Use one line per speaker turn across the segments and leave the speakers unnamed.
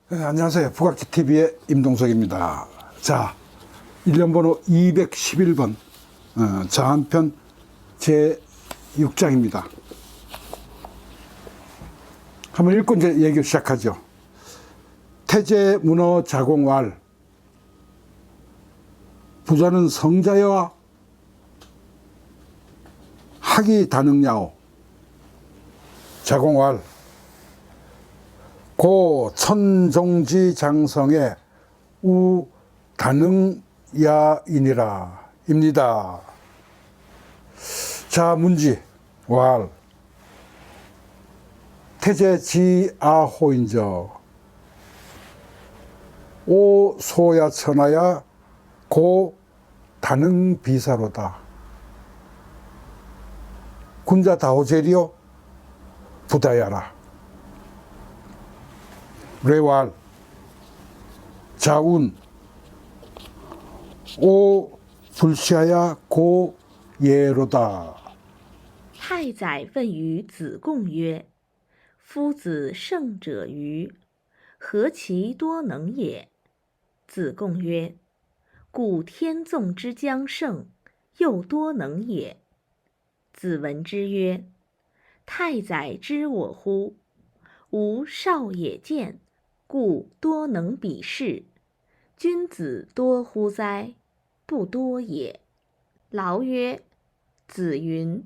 네, 안녕하세요. 부각지TV의 임동석입니다. 자, 1년번호 211번 자한편 제6장입니다. 한번 읽고 이제 얘기를 시작하죠. 태제 문어 자공왈 부자는 성자여와 학이 다능야오 자공왈 고 천종지 장성의 우 다능야이니라 입니다. 자, 문지 왈 태제 지아호인저 오 소야 천하야 고 다능 비사로다. 군자 다오제리요 부다야라. 레왈 자운 오 불시하야 고 예로다.
太宰问于子贡曰：“夫子圣者于？何其多能也？”子贡曰：“故天纵之将胜，又多能也。”子闻之曰：“太宰知我乎？吾少也见，故多能比视。君子多乎哉？不多也。”劳曰：“子云。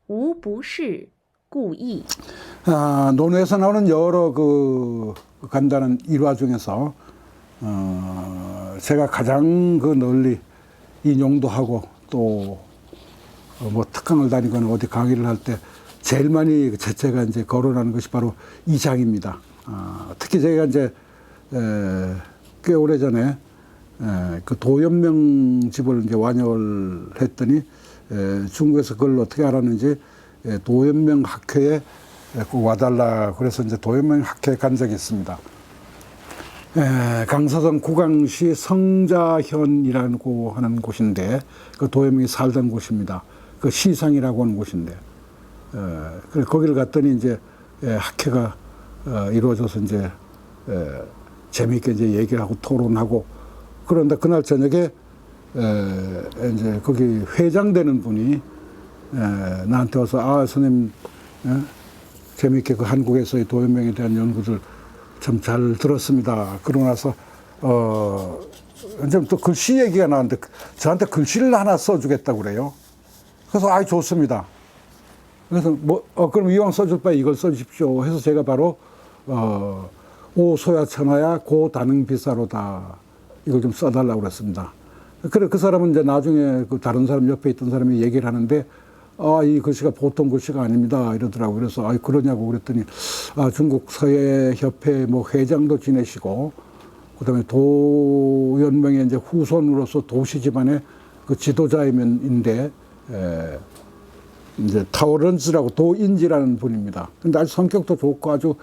无不是故意。”
논어에서 나오는 여러 그 간단한 일화 중에서 제가 가장 그 널리 인용도 하고 또 뭐 특강을 다니거나 어디 강의를 할 때 제일 많이 제가 이제 거론하는 것이 바로 이 장입니다. 특히 제가 이제 꽤 오래 전에 그 도연명 집을 이제 완역을 했더니 중국에서 그걸 어떻게 알았는지 도연명 학회에 꼭 와달라 그래서 이제 도연명 학회에 간 적이 있습니다. 강서성 구강시 성자현이라고 하는 곳인데 그 도연명이 살던 곳입니다. 그 시상이라고 하는 곳인데 그래서 거기를 갔더니 이제 학회가 이루어져서 이제 재미있게 이제 얘기를 하고 토론하고 그런데 그날 저녁에 이제 거기 회장되는 분이 나한테 와서 선생님 재미있게 그 한국에서의 도연명에 대한 연구들 참 잘 들었습니다. 그러고 나서 이제 또 글씨 얘기가 나왔는데 저한테 글씨를 하나 써주겠다고 그래요. 그래서 좋습니다. 그래서 그럼 이왕 써줄 바에 이걸 써주십시오 해서 제가 바로 오 소야 천하야 고 다능 비사로다 이걸 좀 써달라고 그랬습니다. 그래 그 사람은 이제 나중에 그 다른 사람 옆에 있던 사람이 얘기를 하는데 이 글씨가 보통 글씨가 아닙니다 이러더라고요. 그래서 그러냐고 그랬더니 중국 서예 협회 뭐 회장도 지내시고 그다음에 도연명의 이제 후손으로서 도시 집안의 그 지도자인데 이제 타오런즈라고 도인지라는 분입니다. 근데 아주 성격도 좋고 아주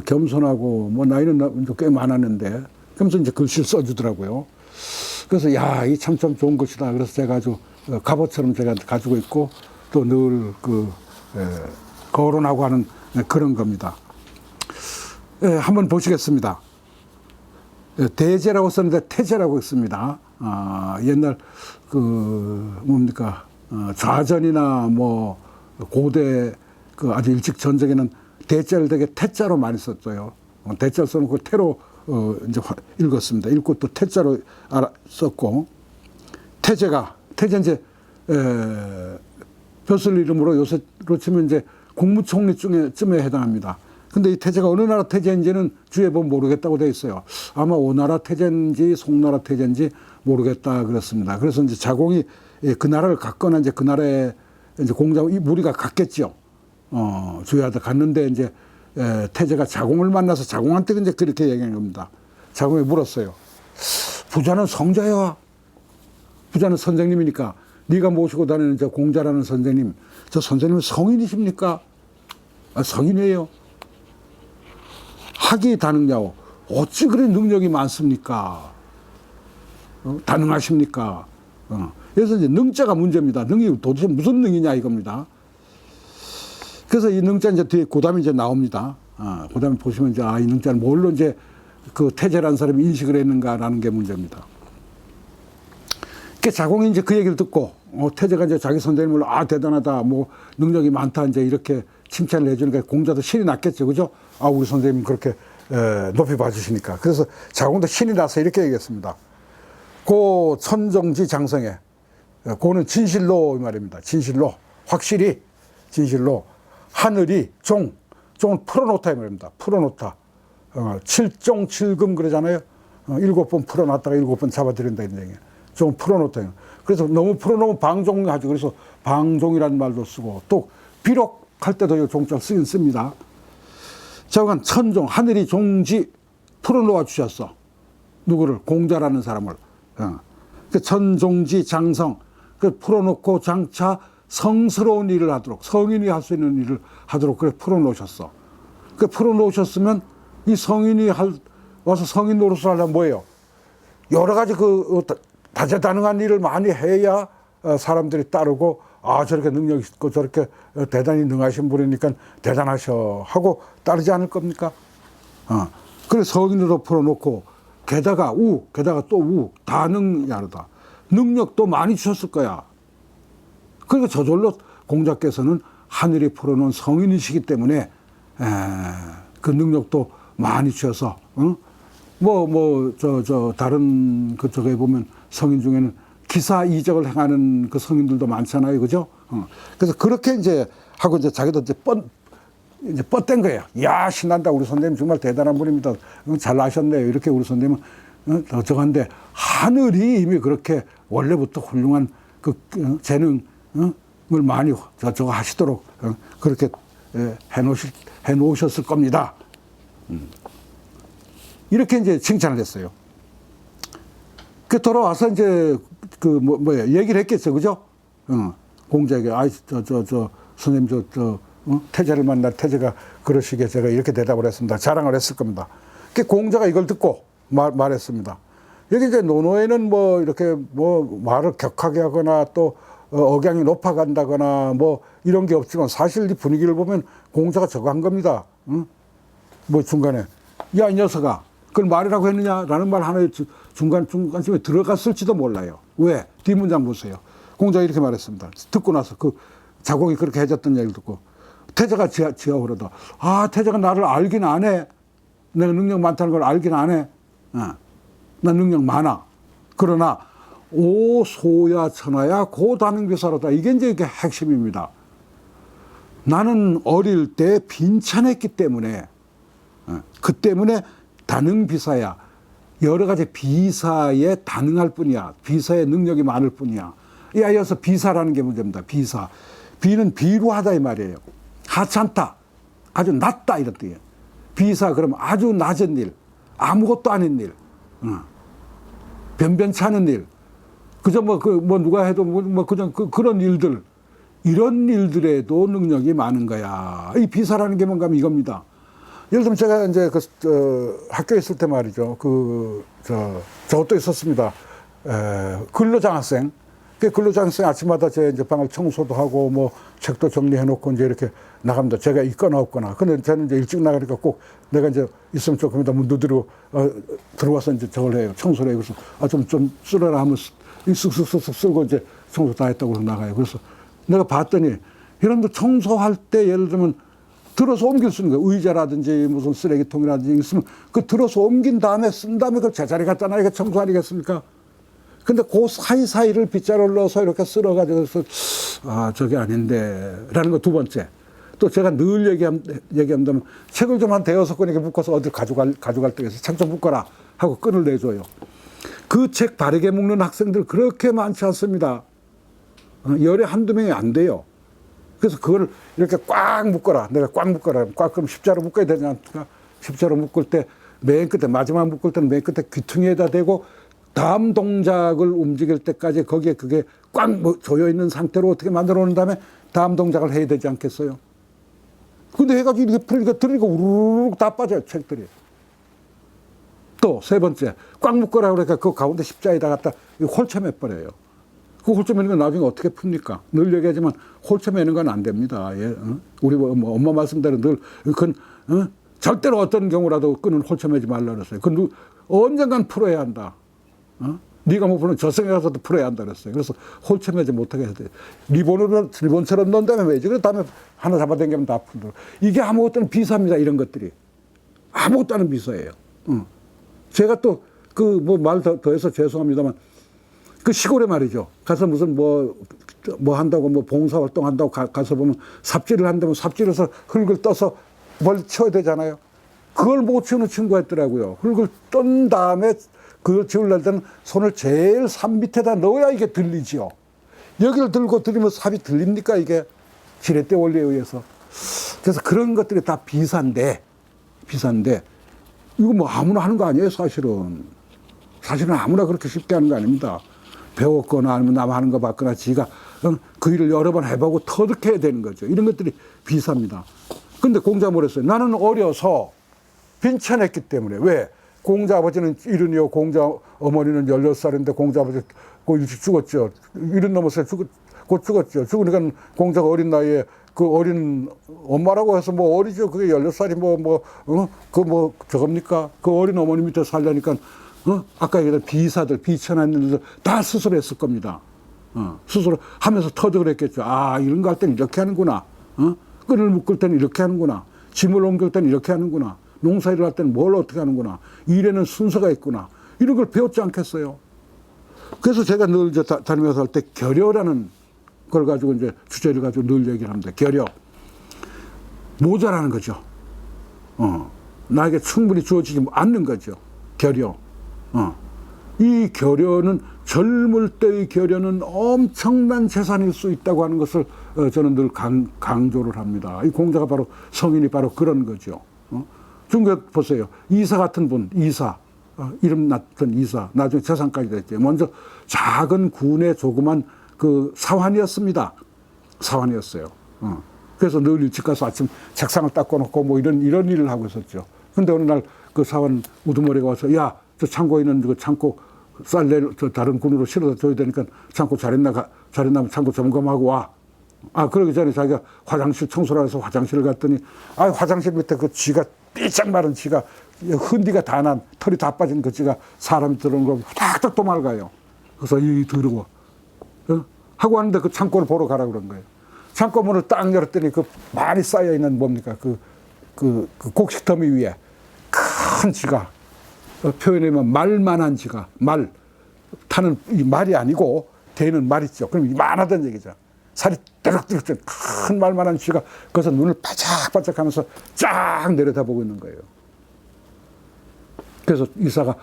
겸손하고 뭐 나이는 꽤 많았는데 그러면서 이제 글씨를 써주더라고요. 그래서 이 참 좋은 것이다. 그래서 제가 아주 갑옷처럼 제가 가지고 있고 또 늘 거론하고 하는 그런 겁니다. 한번 보시겠습니다. 대제라고 썼는데 태제라고 했습니다. 옛날 뭡니까 좌전이나 뭐 고대 그 아주 일찍 전쟁에는 대자를 되게 태자로 많이 썼어요. 대자를 써놓고 태로 이제 읽었습니다. 읽고 또 태자로 썼고 태제 이제 벼슬 이름으로 요새로 치면 이제 국무총리쯤에 해당합니다. 근데 이 태제가 어느 나라 태제인지는 주에 보면 모르겠다고 되어 있어요. 아마 오나라 태제인지 송나라 태제인지 모르겠다 그랬습니다. 그래서 이제 자공이 그 나라를 갔거나 이제 그 나라에 이제 공장 무리가 갔겠죠. 주야도 갔는데 이제 태제가 자공을 만나서 자공한테 이제 그렇게 얘기한 겁니다. 자공이 물었어요. 부자는 성자야. 부자는 선생님이니까 네가 모시고 다니는 저 공자라는 선생님, 저 선생님은 성인이십니까? 성인이에요. 학이 다능야오. 어찌 그리 능력이 많습니까? 다능하십니까? 그래서 이제 능자가 문제입니다. 능이 도대체 무슨 능이냐 이겁니다. 그래서 이 능자 이제 뒤에 고담이 이제 나옵니다. 고담이 보시면 이제 이 능자는 뭘로 이제 그 태재라는 사람이 인식을 했는가라는 게 문제입니다. 그 자공이 이제 그 얘기를 듣고 태재가 이제 자기 선생님을 대단하다, 뭐 능력이 많다 이제 이렇게 칭찬을 해주니까 공자도 신이 났겠죠, 그죠? 우리 선생님 그렇게 높이 봐주시니까. 그래서 자공도 신이 나서 이렇게 얘기했습니다. 고 천정지 장성에, 고는 진실로 이 말입니다. 진실로, 확실히 진실로 하늘이 종은 풀어놓다 이 말입니다. 풀어놓다. 7종 7금 그러잖아요. 7번 풀어놨다가 7번 잡아들인다 이런 얘기예요. 좀 풀어놓다. 그래서 너무 풀어놓으면 방종하죠. 그래서 방종이라는 말도 쓰고 또 비록 할 때도 이 종자 쓰긴 씁니다. 자관 천종 하늘이 종지 풀어놓아 주셨어. 누구를? 공자라는 사람을. 그 천종지 장성 그 풀어놓고 장차 성스러운 일을 하도록 성인이 할 수 있는 일을 하도록 그래 풀어놓으셨어. 그 풀어놓으셨으면 이 성인이 와서 성인 노릇을 하려면 뭐예요? 여러 가지 다재다능한 일을 많이 해야 사람들이 따르고 저렇게 능력 있고 저렇게 대단히 능하신 분이니까 대단하셔 하고 따르지 않을 겁니까? 그래서 성인으로 풀어놓고 게다가 또 다능야르다. 능력도 많이 주셨을 거야. 그러니까 저절로 공자께서는 하늘이 풀어놓은 성인이시기 때문에 그 능력도 많이 주셔서 다른 그쪽에 보면 성인 중에는 기사 이적을 행하는 그 성인들도 많잖아요, 그죠? 그래서 그렇게 이제 하고 이제 자기도 이제 뻗댄 거예요. 야, 신난다. 우리 선생님 정말 대단한 분입니다. 잘 아셨네요. 이렇게 우리 선생님은 저건데 하늘이 이미 그렇게 원래부터 훌륭한 그 재능을 많이 저거 하시도록 그렇게 해놓으셨을 겁니다. 이렇게 이제 칭찬을 했어요. 그 돌아와서 이제 얘기를 했겠죠, 그죠? 공자에게 선생님 태재를 만날 태재가 그러시게 제가 이렇게 대답을 했습니다. 자랑을 했을 겁니다. 그 공자가 이걸 듣고 말했습니다. 여기 이제 논어에는 이렇게 말을 격하게 하거나 또 억양이 높아간다거나 이런 게 없지만 사실 이 분위기를 보면 공자가 저거 한 겁니다. 중간에 야, 이 녀석아, 그걸 말이라고 했느냐라는 말 하나에 중간쯤에 들어갔을지도 몰라요. 왜? 뒷문장 보세요. 공자가 이렇게 말했습니다. 듣고 나서 그 자공이 그렇게 해줬던 얘기를 듣고 태자가 지하오르다. 태자가 나를 알긴 안 해. 내가 능력 많다는 걸 알긴 안 해. 난 능력 많아. 그러나 오 소야 천하야 고다능비사로다. 이게 이제 이게 핵심입니다. 나는 어릴 때 빈찬했기 때문에 그 때문에 다능비사야. 여러 가지 비사에 다능할 뿐이야. 비사의 능력이 많을 뿐이야. 이어서 비사라는 게 문제입니다. 비사. 비는 비루하다 이 말이에요. 하찮다. 아주 낮다 이런 뜻이에요. 비사 그러면 아주 낮은 일. 아무것도 아닌 일. 변변치 않은 일. 그저 누가 해도 그냥 그런 일들. 이런 일들에도 능력이 많은 거야. 이 비사라는 게 뭔가 하면 이겁니다. 예를 들면 제가 이제 학교에 있을 때 말이죠. 저것도 있었습니다. 근로장학생. 그 근로장학생 아침마다 제 이제 방을 청소도 하고 책도 정리해놓고 이제 이렇게 나갑니다. 제가 있거나 없거나. 근데 저는 이제 일찍 나가니까 꼭 내가 이제 있으면 조금 이따 문 두드리고 들어와서 이제 저걸 해요. 청소를 해요. 그래서 좀 쓸어라 하면 쓱쓱쓱쓱 쓸고 이제 청소 다 했다고 그러고 나가요. 그래서 내가 봤더니 이런데 청소할 때 예를 들면 들어서 옮길 수 있는 거예요. 의자라든지 무슨 쓰레기통이라든지 있으면 그 들어서 옮긴 다음에 쓴 다음에 그 제자리 갖다 놔야 이게 청소 아니겠습니까? 근데 그 사이사이를 빗자루를 넣어서 이렇게 쓸어가지고 저게 아닌데 라는 거 두 번째. 또 제가 늘 얘기한다면 책을 좀 한 대여섯 권 이렇게 묶어서 어디 가져갈 때 해서 책 좀 묶어라 하고 끈을 내줘요. 그 책 바르게 묶는 학생들 그렇게 많지 않습니다. 열에 한두 명이 안 돼요. 그래서 그걸 이렇게 꽉 묶어라. 내가 꽉 묶어라. 꽉 그럼 십자로 묶어야 되지 않습니까? 십자로 묶을 때 맨 끝에 마지막 묶을 때는 맨 끝에 귀퉁이에다 대고 다음 동작을 움직일 때까지 거기에 그게 꽉 조여 있는 상태로 어떻게 만들어 놓은 다음에 다음 동작을 해야 되지 않겠어요? 근데 해가지고 이렇게 풀리니까 들으니까 우르르 다 빠져요, 책들이. 또 세 번째, 꽉 묶어라 그러니까 그 가운데 십자에다 갖다 홀쳐매버려요. 그 홀쳐매는 건 나중에 어떻게 풉니까? 늘 얘기하지만 홀쳐매는 건 안 됩니다. 예, 우리 엄마 말씀대로 늘 그건 절대로 어떤 경우라도 끈은 홀쳐매지 말라 그랬어요. 언젠간 풀어야 한다. 네가 못 풀면 저승에 가서도 풀어야 한다 그랬어요. 그래서 홀쳐매지 못하게 해야 돼. 리본처럼 넣은 다음에 왜지? 그 다음에 하나 잡아당기면 다 풀더라. 이게 아무것도 아닌 비사입니다. 이런 것들이. 아무것도 아닌 비사예요. 제가 또 말 더해서 죄송합니다만 그 시골에 말이죠. 가서 무슨 뭐 한다고 봉사활동 한다고 가서 보면 삽질을 한다면 삽질해서 흙을 떠서 뭘 쳐야 되잖아요. 그걸 못 치는 친구가 있더라고요. 흙을 떤 다음에 그걸 지우려할 때는 손을 제일 삽 밑에다 넣어야 이게 들리지요. 여기를 들고 들이면 삽이 들립니까 이게? 지렛대 원리에 의해서. 그래서 그런 것들이 다 비사인데 이거 뭐 아무나 하는 거 아니에요 사실은. 사실은 아무나 그렇게 쉽게 하는 거 아닙니다. 배웠거나 아니면 남 하는 거 봤거나 지가 그 일을 여러 번 해보고 터득해야 되는 거죠. 이런 것들이 비사입니다. 근데 공자 뭐랬어요? 나는 어려서 빈천했기 때문에. 왜? 공자 아버지는 70이요. 공자 어머니는 16살인데 공자 아버지 일찍 죽었죠. 70 넘었어요. 곧 죽었죠. 죽으니까 공자가 어린 나이에 그 어린 엄마라고 해서 뭐 어리죠. 그게 16살이 저겁니까? 그 어린 어머니 밑에 살려니까 아까 얘기했던 비사들, 비천한 일들 다 스스로 했을 겁니다. 스스로 하면서 터득을 했겠죠. 아, 이런 거 할 때는 이렇게 하는구나. 끈을 묶을 때는 이렇게 하는구나. 짐을 옮길 때는 이렇게 하는구나. 농사일을 할 때는 뭘 어떻게 하는구나. 일에는 순서가 있구나. 이런 걸 배웠지 않겠어요. 그래서 제가 늘 다니면서 할 때 결여라는 걸 가지고 이제 주제를 가지고 늘 얘기를 합니다. 결여. 모자라는 거죠. 나에게 충분히 주어지지 않는 거죠. 결여. 이 결여는 젊을 때의 결여는 엄청난 재산일 수 있다고 하는 것을 저는 늘 강조를 합니다. 이 공자가 바로 성인이 바로 그런 거죠. 중국에 보세요. 이사 같은 분, 이름 났던 이사, 나중에 재산까지 됐죠. 먼저 작은 군의 조그만 그 사환이었습니다. 사환이었어요. 그래서 늘 일찍 가서 아침 책상을 닦아놓고 뭐 이런 일을 하고 있었죠. 근데 어느 날 그 사환 우두머리가 와서 야, 저 창고에 있는 그 창고 쌀내를 저 다른 군으로 실어서 줘야 되니까 창고 잘했나 창고 점검하고 와. 그러기 전에 자기가 화장실 청소를 해서 화장실을 갔더니 화장실 밑에 그 쥐가 삐쩍 마른 쥐가 흔디가 다 난 털이 다 빠진 그 쥐가 사람이 들어온 거 후닥닥 도망가요. 그래서 들고 하고 왔는데 그 창고를 보러 가라 그런 거예요. 창고 문을 딱 열었더니 그 많이 쌓여 있는 뭡니까 그 곡식더미 위에 큰 쥐가 표현하면 말만한 쥐가 타는 이 말이 아니고 대는 말 있죠. 그럼 이만하던 얘기죠. 살이 뚜룩뚜룩 큰 말만한 쥐가 거기서 눈을 바짝바짝하면서 쫙 내려다보고 있는 거예요. 그래서 이사가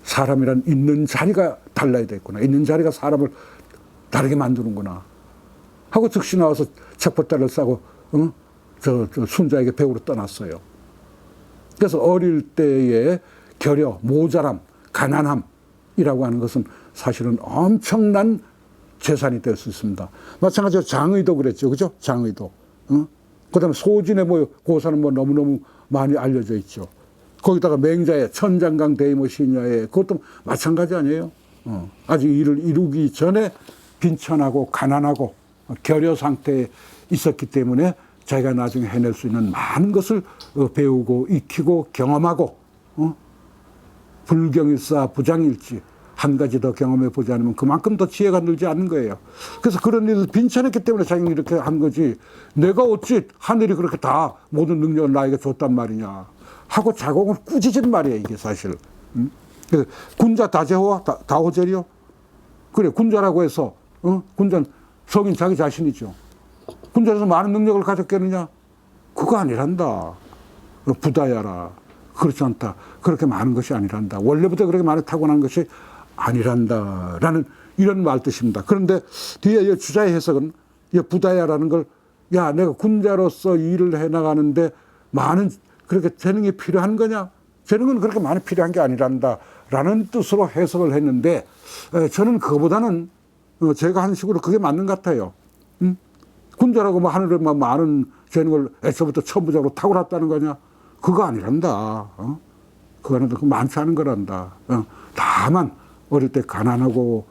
사람이란 있는 자리가 달라야 되겠구나. 있는 자리가 사람을 다르게 만드는구나. 하고 즉시 나와서 책보따리를 싸고 저 순자에게 배우러 떠났어요. 그래서 어릴 때의 결여, 모자람, 가난함이라고 하는 것은 사실은 엄청난 재산이 될 수 있습니다. 마찬가지로 장의도 그랬죠. 그죠? 장의도. 그 다음에 소진의 고사는 너무너무 많이 알려져 있죠. 거기다가 맹자의 천장강 대이모 시녀의 그것도 마찬가지 아니에요. 아직 일을 이루기 전에 빈천하고 가난하고 결여 상태에 있었기 때문에 자기가 나중에 해낼 수 있는 많은 것을 배우고 익히고 경험하고 불경일사 부장일지 한 가지 더 경험해 보지 않으면 그만큼 더 지혜가 늘지 않는 거예요. 그래서 그런 일을 빈천했기 때문에 자기는 이렇게 한 거지 내가 어찌 하늘이 그렇게 다 모든 능력을 나에게 줬단 말이냐 하고 자공을 꾸짖은 말이에요. 이게 사실. 그래서 군자 다제호와 다호젤이요. 그래 군자라고 해서 군자는 성인 자기 자신이죠. 군자에서 많은 능력을 가졌겠느냐? 그거 아니란다. 부다야라. 그렇지 않다. 그렇게 많은 것이 아니란다. 원래부터 그렇게 많이 타고난 것이 아니란다. 라는 이런 말 뜻입니다. 그런데 뒤에 주자의 해석은 부다야라는 걸 내가 군자로서 일을 해나가는데 많은 그렇게 재능이 필요한 거냐? 재능은 그렇게 많이 필요한 게 아니란다. 라는 뜻으로 해석을 했는데 저는 그거보다는 제가 한 식으로 그게 맞는 것 같아요. 군자라고 하늘에 많은 재능을 애초부터 천부적으로 타고났다는 거냐? 그거 아니란다. 그거는 많지 않은 거란다. 다만 어릴 때 가난하고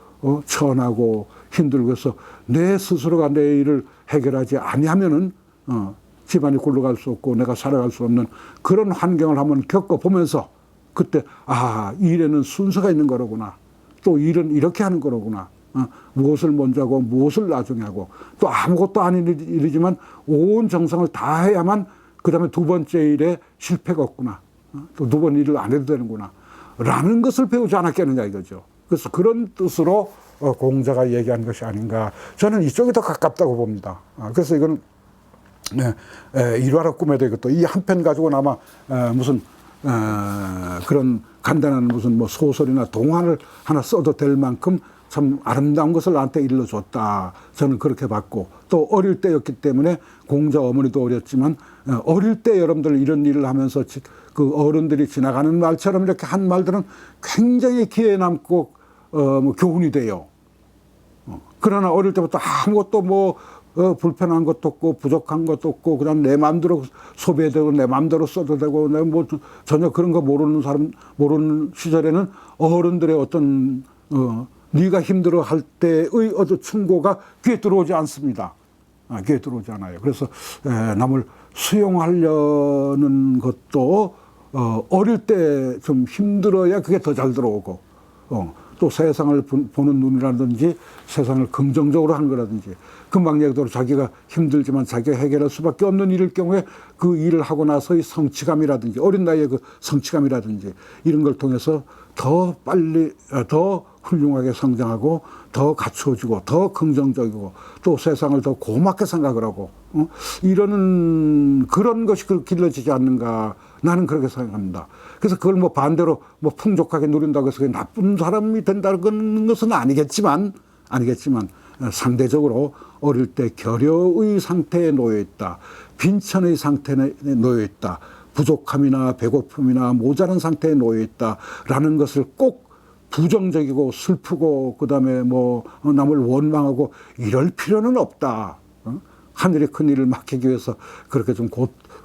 천하고 힘들고 해서 내 스스로가 내 일을 해결하지 아니하면은 집안이 굴러갈 수 없고 내가 살아갈 수 없는 그런 환경을 한번 겪어보면서 그때 아, 일에는 순서가 있는 거로구나. 또 일은 이렇게 하는 거로구나. 무엇을 먼저 하고 무엇을 나중에 하고 또 아무것도 아닌 일이지만 온 정성을 다해야만 그 다음에 두 번째 일에 실패가 없구나. 또 두 번 일을 안 해도 되는구나. 라는 것을 배우지 않았겠느냐 이거죠. 그래서 그런 뜻으로 공자가 얘기한 것이 아닌가. 저는 이쪽이 더 가깝다고 봅니다. 그래서 이건 일화로 꿈에도 이것도 이 한 편 가지고는 아마 무슨 그런 간단한 무슨 뭐 소설이나 동화를 하나 써도 될 만큼 참 아름다운 것을 나한테 일러줬다. 저는 그렇게 봤고 또 어릴 때였기 때문에 공자 어머니도 어렸지만 어릴 때 여러분들 이런 일을 하면서 그 어른들이 지나가는 말처럼 이렇게 한 말들은 굉장히 기억에 남고 뭐 교훈이 돼요. 그러나 어릴 때부터 아무것도 뭐 불편한 것도 없고 부족한 것도 없고 그냥 내 마음대로 소비되고 내 마음대로 써도 되고 내가 뭐 전혀 그런 거 모르는 시절에는 어른들의 어떤 네가 힘들어 할 때의 어떤 충고가 귀에 들어오지 않습니다. 귀에 들어오지 않아요. 그래서 남을 수용하려는 것도 어릴 때 좀 힘들어야 그게 더 잘 들어오고 또 세상을 보는 눈이라든지 세상을 긍정적으로 하는 거라든지 금방 얘기대로 자기가 힘들지만 자기가 해결할 수밖에 없는 일일 경우에 그 일을 하고 나서의 성취감이라든지 어린 나이의 그 성취감이라든지 이런 걸 통해서 더 빨리 더 훌륭하게 성장하고 더 갖추어지고 더 긍정적이고 또 세상을 더 고맙게 생각을 하고 이러는 그런 것이 길러지지 않는가 나는 그렇게 생각합니다. 그래서 그걸 뭐 반대로 뭐 풍족하게 누린다고 해서 나쁜 사람이 된다는 것은 아니겠지만 상대적으로 어릴 때 결여의 상태에 놓여 있다. 빈천의 상태에 놓여 있다. 부족함이나 배고픔이나 모자란 상태에 놓여 있다라는 것을 꼭 부정적이고 슬프고 그다음에 뭐 남을 원망하고 이럴 필요는 없다. 하늘의 큰 일을 맡기기 위해서 그렇게 좀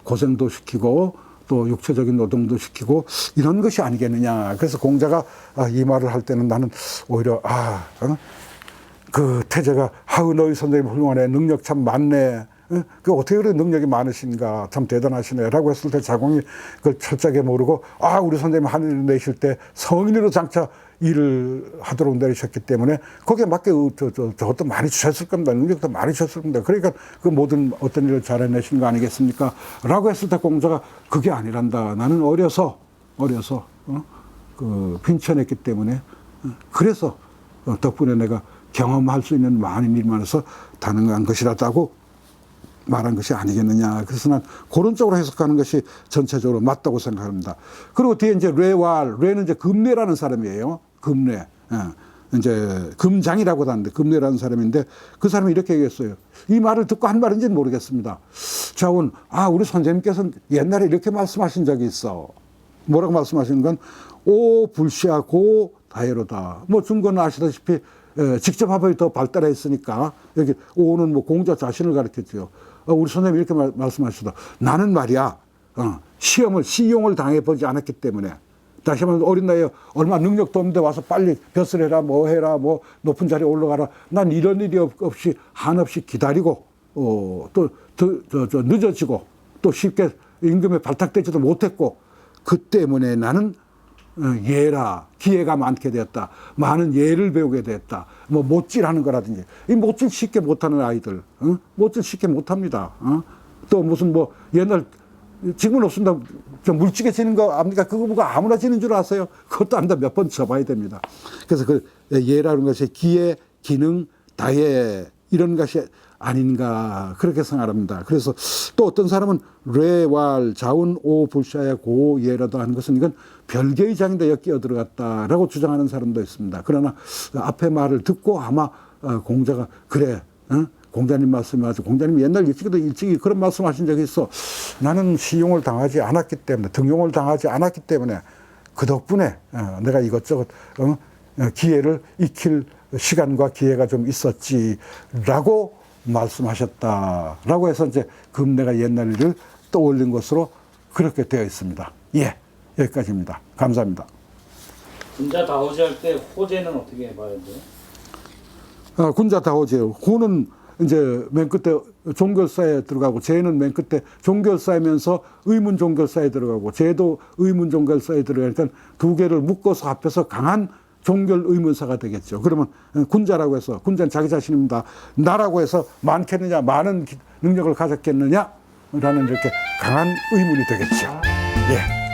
고생도 시키고 또 육체적인 노동도 시키고 이런 것이 아니겠느냐. 그래서 공자가 이 말을 할 때는 나는 오히려 그 태제가 너희 선생님 훌륭하네. 능력 참 많네. 그 어떻게 그렇게 능력이 많으신가 참 대단하시네 라고 했을 때 자공이 그걸 철저하게 모르고 우리 선생님 하늘 내실 때 성인으로 장차 일을 하도록 내리셨기 때문에 거기에 맞게 저것도 많이 주셨을 겁니다. 능력도 많이 주셨을 겁니다. 그러니까 그 모든 어떤 일을 잘해내신 거 아니겠습니까? 라고 했을 때 공자가 그게 아니란다. 나는 어려서 그 빈천했기 때문에 그래서 덕분에 내가 경험할 수 있는 많은 일이 많아서 가능한 것이라고 말한 것이 아니겠느냐. 그래서 난 그런 쪽으로 해석하는 것이 전체적으로 맞다고 생각합니다. 그리고 뒤에 이제 뇌는 이제 금뇌라는 사람이에요. 금뇌. 이제 금장이라고도 하는데 금뇌라는 사람인데 그 사람이 이렇게 얘기했어요. 이 말을 듣고 한 말인지는 모르겠습니다. 자원, 우리 선생님께서는 옛날에 이렇게 말씀하신 적이 있어. 뭐라고 말씀하시는 건, 오 불시야 고 다해로다. 뭐 중고는 아시다시피 직접 화법이 더 발달했으니까 여기 오는 뭐 공자 자신을 가르쳤죠. 우리 선생님이 이렇게 말씀하시다. 나는 말이야 시용을 당해보지 않았기 때문에 다시 한번 어린 나이에 얼마 능력도 없는데 와서 빨리 벼슬 해라 뭐 해라 뭐 높은 자리에 올라가라. 난 이런 일이 없이 한없이 기다리고 또 늦어지고 또 쉽게 임금에 발탁되지도 못했고 그 때문에 나는 기회가 많게 되었다. 많은 예를 배우게 되었다. 뭐 못질하는 거라든지 이 못질 쉽게 못하는 아이들 못질 쉽게 못합니다. 또 무슨 뭐 옛날 지금은 없습니다. 물찌개 지는 거 압니까? 그거 보고 아무나 지는 줄 아세요? 그것도 안다 몇 번 쳐봐야 됩니다. 그래서 그 예라는 것이 기회, 기능, 다해 이런 것이 아닌가 그렇게 생각합니다. 그래서 또 어떤 사람은 뇌왈 자운 오 불샤야 고 예라도 하는 것은 이건 별개의 장인데 엮여 들어갔다라고 주장하는 사람도 있습니다. 그러나 앞에 말을 듣고 아마 공자가 그래 공자님 말씀하죠. 공자님 옛날 일찍이 그런 말씀하신 적이 있어. 나는 시용을 당하지 않았기 때문에 등용을 당하지 않았기 때문에 그 덕분에 내가 이것저것 기회를 익힐 시간과 기회가 좀 있었지라고 말씀하셨다라고 해서 이제 금내가 옛날 일을 떠올린 것으로 그렇게 되어 있습니다. 여기까지입니다. 감사합니다.
군자 다호지 할 때 호재는 어떻게 봐야 돼요?
군자 다호지. 호는 이제 맨 끝에 종결사에 들어가고 제는 맨 끝에 종결사이면서 의문 종결사에 들어가고 제도 의문 종결사에 들어가니까 두 개를 묶어서 합해서 강한 종결 의문사가 되겠죠. 그러면 군자라고 해서 군자는 자기 자신입니다. 나라고 해서 많겠느냐, 많은 능력을 가졌겠느냐 라는 이렇게 강한 의문이 되겠죠. 예.